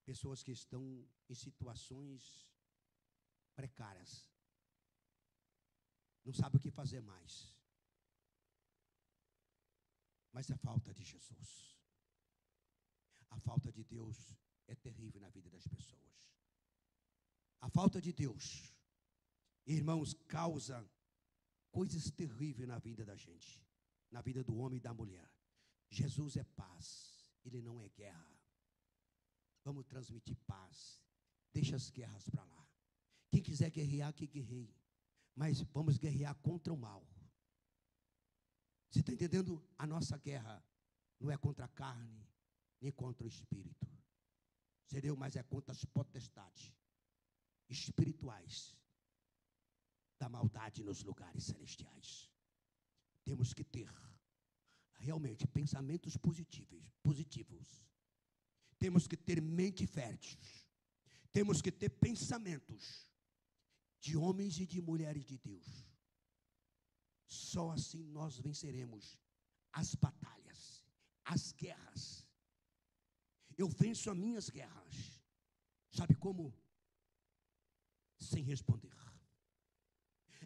Pessoas que estão em situações precárias. Não sabe o que fazer mais. Mas é falta de Jesus. A falta de Deus é terrível na vida das pessoas. A falta de Deus, irmãos, causa coisas terríveis na vida da gente, na vida do homem e da mulher. Jesus é paz, Ele não é guerra. Vamos transmitir paz. Deixa as guerras para lá. Quem quiser guerrear, que guerreie. Mas vamos guerrear contra o mal. Você está entendendo? A nossa guerra não é contra a carne, nem contra o espírito. Entendeu? Mas é contra as potestades espirituais da maldade nos lugares celestiais. Temos que ter realmente pensamentos positivos. Temos que ter mente fértil. Temos que ter pensamentos de homens e de mulheres de Deus. Só assim nós venceremos as batalhas, as guerras. Eu venço as minhas guerras. Sabe como? Sem responder.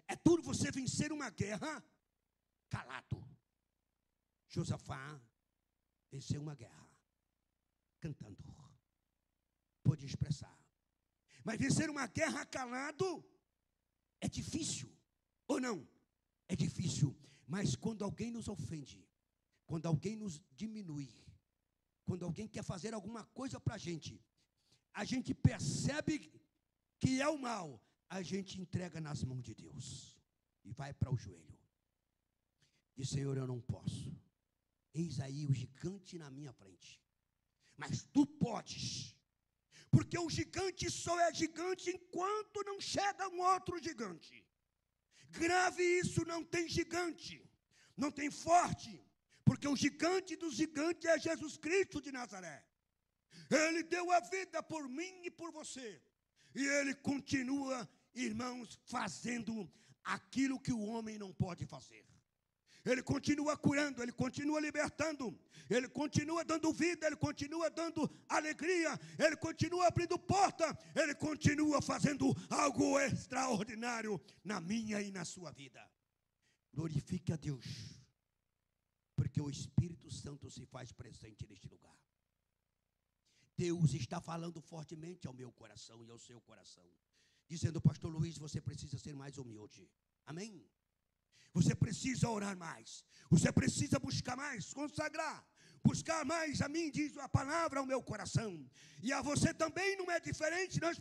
É duro você vencer uma guerra calado. Josafá venceu uma guerra cantando. Pôde expressar. Mas vencer uma guerra calado é difícil, ou não? É difícil, mas quando alguém nos ofende, quando alguém nos diminui, quando alguém quer fazer alguma coisa para a gente percebe que é o mal, a gente entrega nas mãos de Deus e vai para o joelho. Diz: Senhor, eu não posso. Eis aí o gigante na minha frente. Mas tu podes. Porque o gigante só é gigante enquanto não chega um outro gigante. Grave isso, não tem gigante, não tem forte, porque o gigante dos gigantes é Jesus Cristo de Nazaré. Ele deu a vida por mim e por você. E Ele continua, irmãos, fazendo aquilo que o homem não pode fazer. Ele continua curando, Ele continua libertando, Ele continua dando vida, Ele continua dando alegria, Ele continua abrindo porta, Ele continua fazendo algo extraordinário na minha e na sua vida. Glorifique a Deus, porque o Espírito Santo se faz presente neste lugar. Deus está falando fortemente ao meu coração e ao seu coração, dizendo: Pastor Luiz, você precisa ser mais humilde. Amém? Você precisa orar mais. Você precisa buscar mais, consagrar. Buscar mais a mim, diz a palavra, ao meu coração. E a você também não é diferente. Nós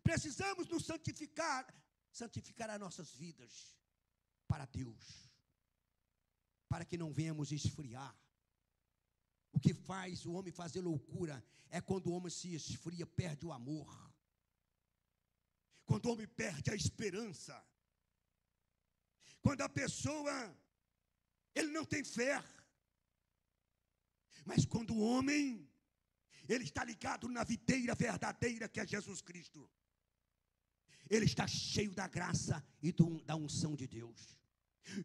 precisamos nos santificar. Santificar as nossas vidas para Deus. Para que não venhamos esfriar. O que faz o homem fazer loucura é quando o homem se esfria, perde o amor. Quando o homem perde a esperança. Quando a pessoa, ele não tem fé. Mas quando o homem, ele está ligado na videira verdadeira que é Jesus Cristo. Ele está cheio da graça e da unção de Deus.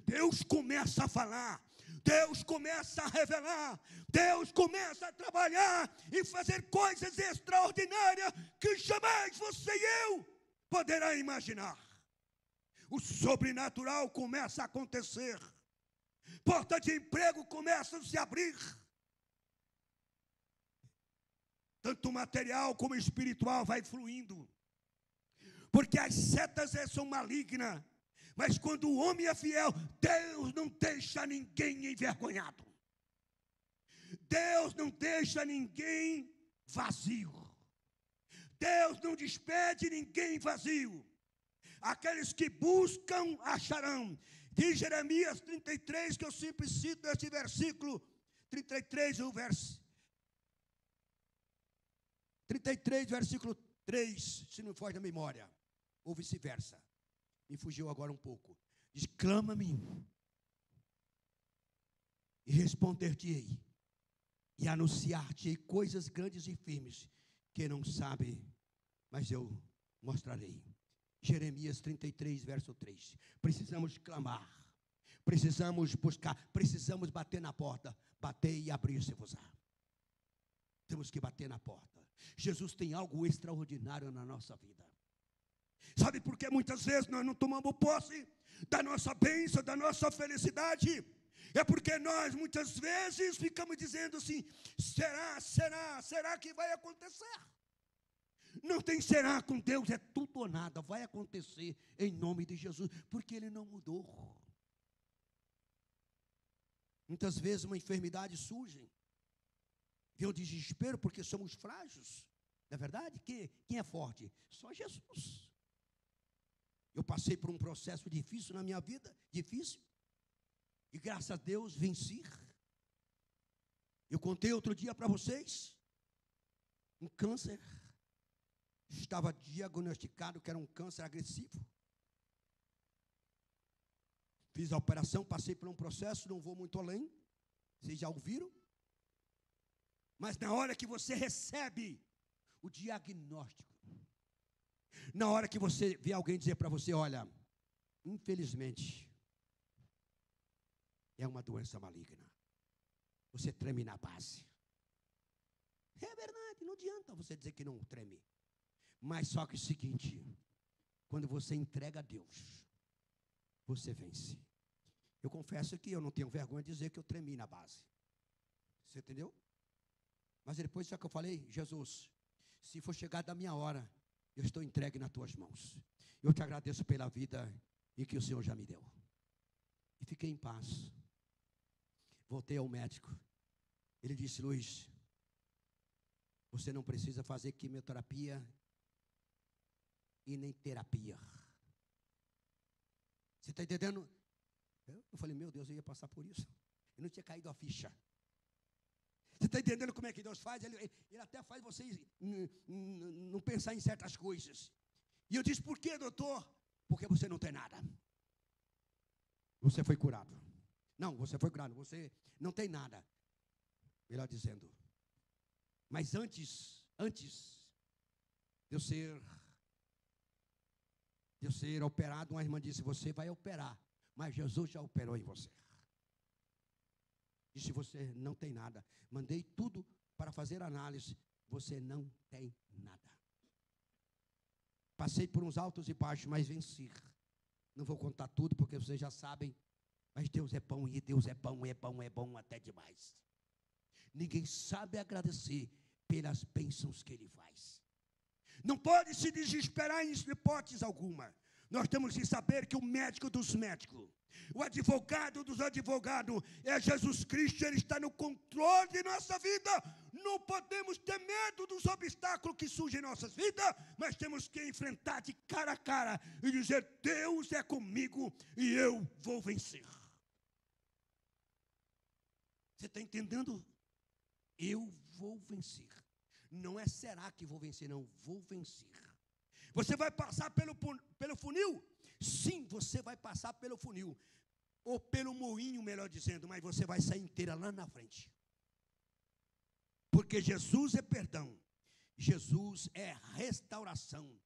Deus começa a falar, Deus começa a revelar, Deus começa a trabalhar e fazer coisas extraordinárias que jamais você e eu poderá imaginar. O sobrenatural começa a acontecer. Porta de emprego começam a se abrir. Tanto material como espiritual vai fluindo. Porque as setas são malignas. Mas quando o homem é fiel, Deus não deixa ninguém envergonhado. Deus não deixa ninguém vazio. Deus não despede ninguém vazio. Aqueles que buscam, acharão. Diz Jeremias 33, que eu sempre cito esse versículo 33, o verso 33, versículo 3, se não me foge da memória, ou vice-versa. Me fugiu agora um pouco. Diz: clama-me, e responder-te-ei, e anunciar-te-ei coisas grandes e firmes, que não sabe, mas eu mostrarei. Jeremias 33, verso 3. Precisamos clamar, precisamos buscar, precisamos bater na porta. Bater e abrir-se-vos-á. Temos que bater na porta. Jesus tem algo extraordinário na nossa vida. Sabe por que muitas vezes nós não tomamos posse da nossa bênção, da nossa felicidade? É porque nós muitas vezes ficamos dizendo assim: será que vai acontecer? Não tem será com Deus, é tudo ou nada. Vai acontecer em nome de Jesus, porque Ele não mudou. Muitas vezes uma enfermidade surge, vem o desespero porque somos frágeis. Não é verdade? Quem é forte? Só Jesus. Eu passei por um processo difícil na minha vida, difícil, e graças a Deus venci. Eu contei outro dia para vocês, um câncer, estava diagnosticado que era um câncer agressivo. Fiz a operação, passei por um processo, não vou muito além, vocês já ouviram? Mas na hora que você recebe o diagnóstico, na hora que você vê alguém dizer para você: olha, infelizmente, é uma doença maligna, você treme na base. É verdade, não adianta você dizer que não treme. Mas só que é o seguinte: quando você entrega a Deus, você vence. Eu confesso que eu não tenho vergonha de dizer que eu tremi na base. Você entendeu? Mas depois, já que eu falei: Jesus, se for chegar da minha hora, eu estou entregue nas tuas mãos. Eu te agradeço pela vida e que o Senhor já me deu. E fiquei em paz. Voltei ao médico. Ele disse: Luiz, você não precisa fazer quimioterapia e nem terapia. Você está entendendo? Eu falei: meu Deus, eu ia passar por isso. Eu não tinha caído a ficha. Você está entendendo como é que Deus faz? Ele até faz vocês não pensar em certas coisas. E eu disse: por quê, doutor? Porque você não tem nada. Você foi curado. Não, você foi curado, você não tem nada. Melhor dizendo. Mas antes de eu ser operado, uma irmã disse: você vai operar, mas Jesus já operou em você. Disse: você não tem nada. Mandei tudo para fazer análise. Você não tem nada. Passei por uns altos e baixos, mas venci. Não vou contar tudo, porque vocês já sabem. Mas Deus é bom, e Deus é bom, é bom, é bom até demais. Ninguém sabe agradecer pelas bênçãos que Ele faz. Não pode se desesperar em hipótese alguma. Nós temos que saber que o médico dos médicos, o advogado dos advogados é Jesus Cristo. Ele está no controle de nossa vida. Não podemos ter medo dos obstáculos que surgem em nossas vidas, mas temos que enfrentar de cara a cara e dizer: Deus é comigo e eu vou vencer. Você está entendendo? Eu vou vencer. Não é será que vou vencer, não, vou vencer. Você vai passar pelo funil? Sim, você vai passar pelo funil. Ou pelo moinho, melhor dizendo, mas você vai sair inteira lá na frente. Porque Jesus é perdão. Jesus é restauração.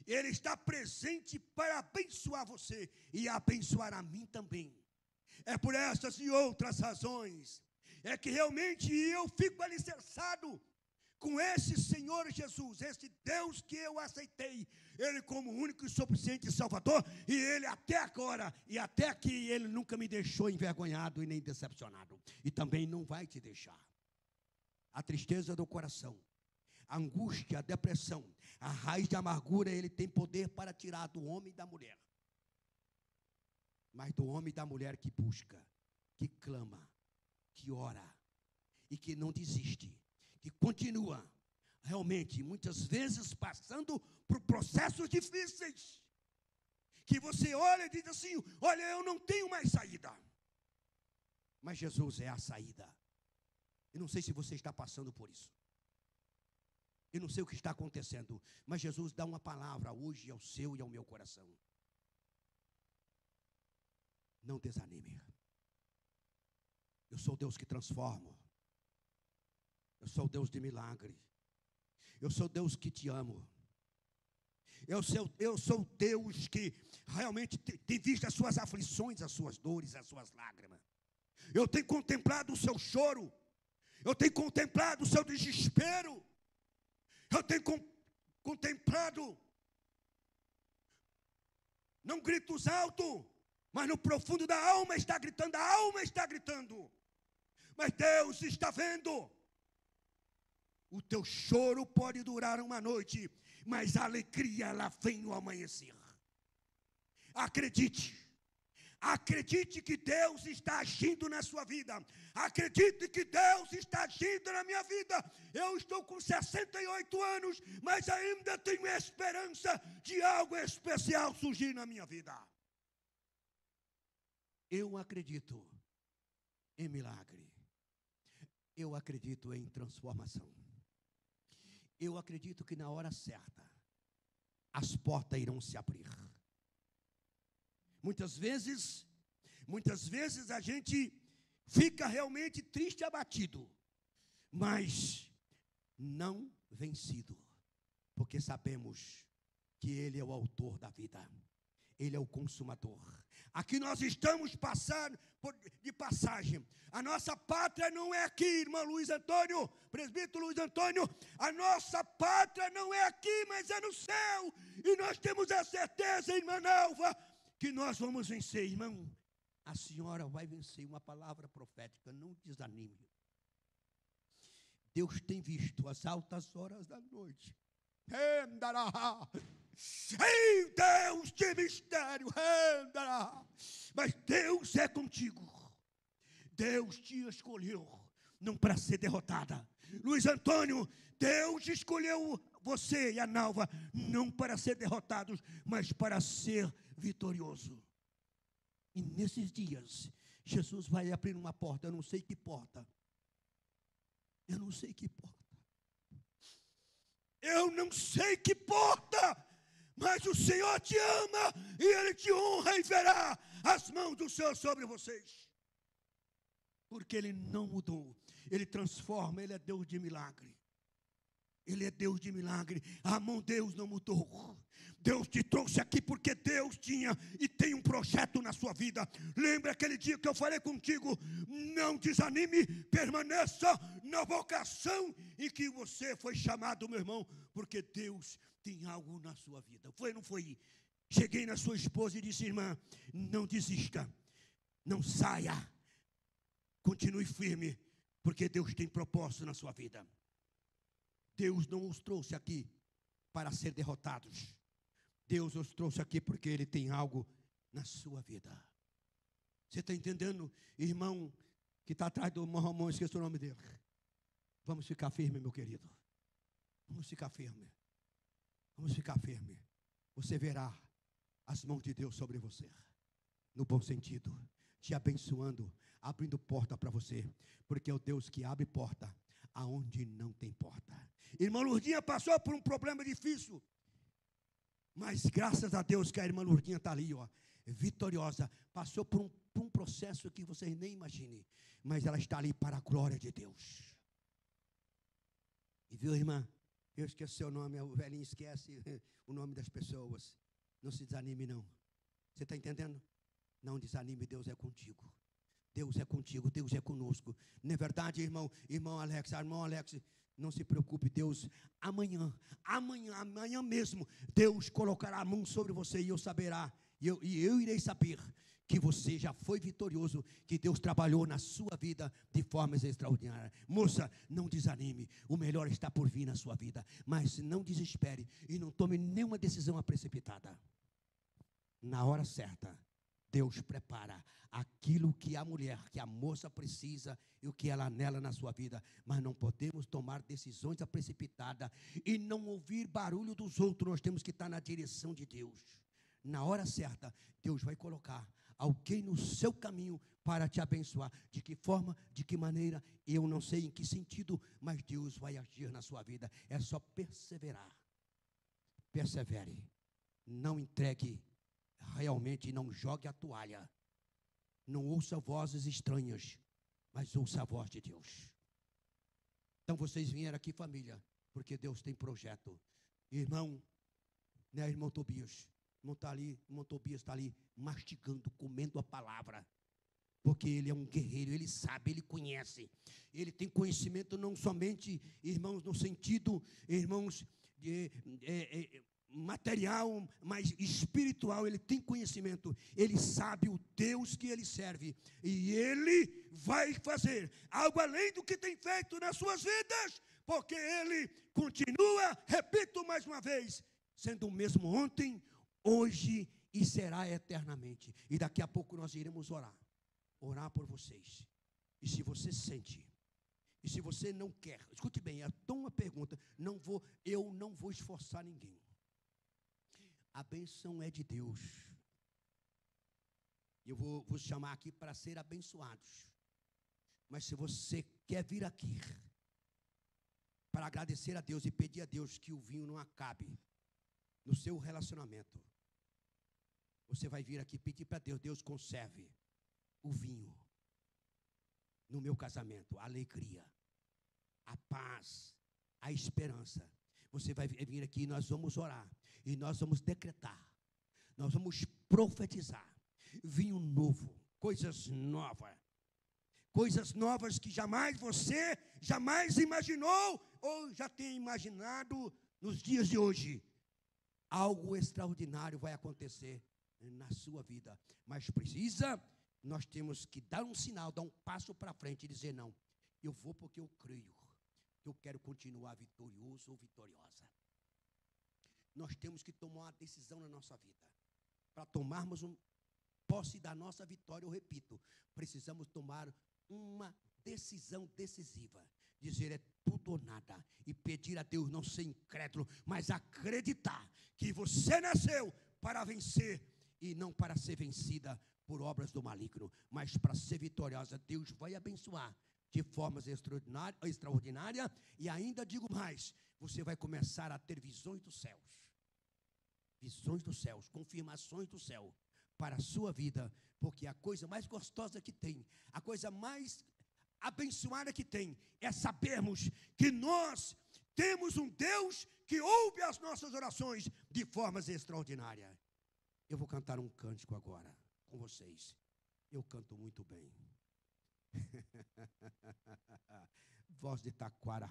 Ele está presente para abençoar você e abençoar a mim também. É por essas e outras razões é que realmente eu fico alicerçado com esse Senhor Jesus, esse Deus que eu aceitei, Ele como único e suficiente Salvador, e Ele até agora, e até aqui, Ele nunca me deixou envergonhado e nem decepcionado, e também não vai te deixar. A tristeza do coração, a angústia, a depressão, a raiz de amargura, Ele tem poder para tirar do homem e da mulher. Mas do homem e da mulher que busca, que clama, que ora, e que não desiste, que continua, realmente, muitas vezes passando por processos difíceis, que você olha e diz assim: olha, eu não tenho mais saída. Mas Jesus é a saída. Eu não sei se você está passando por isso. Eu não sei o que está acontecendo, mas Jesus dá uma palavra hoje ao seu e ao meu coração. Não desanime. Eu sou o Deus que transforma. Eu sou o Deus de milagre. Eu sou o Deus que te amo. Eu sou o Deus que realmente tem visto as suas aflições, as suas dores, as suas lágrimas. Eu tenho contemplado o seu choro. Eu tenho contemplado o seu desespero. Eu tenho contemplado, não gritos altos, mas no profundo da alma está gritando, a alma está gritando. Mas Deus está vendo. O teu choro pode durar uma noite, mas a alegria, ela vem no amanhecer. Acredite. Acredite que Deus está agindo na sua vida. Acredite que Deus está agindo na minha vida. Eu estou com 68 anos, mas ainda tenho esperança de algo especial surgir na minha vida. Eu acredito em milagre. Eu acredito em transformação. Eu acredito que na hora certa, as portas irão se abrir. Muitas vezes a gente fica realmente triste e abatido, mas não vencido, porque sabemos que Ele é o autor da vida, Ele é o consumador. Aqui nós estamos passando de passagem. A nossa pátria não é aqui, irmão Luiz Antônio, presbítero Luiz Antônio. A nossa pátria não é aqui, mas é no céu. E nós temos a certeza, irmã Nalva, que nós vamos vencer, irmão. A senhora vai vencer. Uma palavra profética, não desanime. Deus tem visto as altas horas da noite. Ei, Deus de mistério. Mas Deus é contigo. Deus te escolheu, não para ser derrotada. Luiz Antônio, Deus escolheu você e a Nalva, não para ser derrotados, mas para ser vitorioso. E nesses dias, Jesus vai abrir uma porta. Eu não sei que porta. Eu não sei que porta. Eu não sei que porta. Mas o Senhor te ama e Ele te honra e verá as mãos do Senhor sobre vocês. Porque Ele não mudou. Ele transforma, Ele é Deus de milagre. Ele é Deus de milagre. A mão de Deus não mudou. Deus te trouxe aqui porque Deus tinha e tem um projeto na sua vida. Lembra aquele dia que eu falei contigo? Não desanime, permaneça na vocação em que você foi chamado, meu irmão, porque Deus tem algo na sua vida. Foi ou não foi? Cheguei na sua esposa e disse: irmã, não desista, não saia, continue firme, porque Deus tem propósito na sua vida. Deus não os trouxe aqui para ser derrotados. Deus os trouxe aqui porque Ele tem algo na sua vida. Você está entendendo, irmão, que está atrás do irmão Ramon, esqueci o nome dele. Vamos ficar firme, meu querido. Vamos ficar firme. Vamos ficar firme. Você verá as mãos de Deus sobre você. No bom sentido. Te abençoando, abrindo porta para você. Porque é o Deus que abre porta aonde não tem porta. Irmã Lourdinha passou por um problema difícil. Mas graças a Deus que a irmã Lourdinha está ali, ó, vitoriosa. Passou por um processo que vocês nem imaginem. Mas ela está ali para a glória de Deus. E viu, irmã? Eu esqueci o seu nome, o velhinho esquece o nome das pessoas. Não se desanime, não. Você está entendendo? Não desanime, Deus é contigo. Deus é contigo, Deus é conosco. Não é verdade, irmão Alex, não se preocupe, Deus, amanhã mesmo, Deus colocará a mão sobre você e eu saberá, eu irei saber que você já foi vitorioso, que Deus trabalhou na sua vida de formas extraordinárias. Moça, não desanime, o melhor está por vir na sua vida, mas não desespere e não tome nenhuma decisão precipitada. Na hora certa, Deus prepara aquilo que a mulher, que a moça precisa e o que ela anela na sua vida. Mas não podemos tomar decisões precipitadas e não ouvir barulho dos outros. Nós temos que estar na direção de Deus. Na hora certa, Deus vai colocar alguém no seu caminho para te abençoar. De que forma, de que maneira, eu não sei em que sentido, mas Deus vai agir na sua vida. É só perseverar. Persevere. Não entregue realmente, não jogue a toalha. Não ouça vozes estranhas, mas ouça a voz de Deus. Então vocês vieram aqui, família, porque Deus tem projeto. Irmão, né, irmão Tobias? Irmão Tobias está ali mastigando, comendo a palavra. Porque ele é um guerreiro, ele sabe, ele conhece. Ele tem conhecimento não somente, irmãos, no sentido, irmãos, material, mas espiritual. Ele tem conhecimento, ele sabe o Deus que ele serve, e ele vai fazer algo além do que tem feito nas suas vidas, porque ele continua, repito mais uma vez, sendo o mesmo ontem, hoje e será eternamente. E daqui a pouco nós iremos orar por vocês. E se você sente, e se você não quer, escute bem, é tão uma pergunta, eu não vou esforçar ninguém. A bênção é de Deus. Eu vou vos chamar aqui para ser abençoados. Mas se você quer vir aqui para agradecer a Deus e pedir a Deus que o vinho não acabe no seu relacionamento, você vai vir aqui pedir para Deus, Deus conserve o vinho no meu casamento, a alegria, a paz, a esperança. Você vai vir aqui e nós vamos orar. E nós vamos decretar. Nós vamos profetizar. Vinho novo, coisas novas. Coisas novas que você jamais imaginou ou já tem imaginado nos dias de hoje. Algo extraordinário vai acontecer na sua vida. Mas nós temos que dar um sinal, dar um passo para frente e dizer, não, eu vou porque eu creio. Eu quero continuar vitorioso ou vitoriosa. Nós temos que tomar uma decisão na nossa vida. Para tomarmos posse da nossa vitória, eu repito, precisamos tomar uma decisão decisiva. Dizer é tudo ou nada. E pedir a Deus, não ser incrédulo, mas acreditar que você nasceu para vencer e não para ser vencida por obras do maligno, mas para ser vitoriosa. Deus vai abençoar de formas extraordinárias, e ainda digo mais, você vai começar a ter visões dos céus, confirmações do céu para a sua vida, porque a coisa mais gostosa que tem, a coisa mais abençoada que tem, é sabermos que nós temos um Deus que ouve as nossas orações de formas extraordinárias. Eu vou cantar um cântico agora com vocês. Eu canto muito bem. Voz de taquara.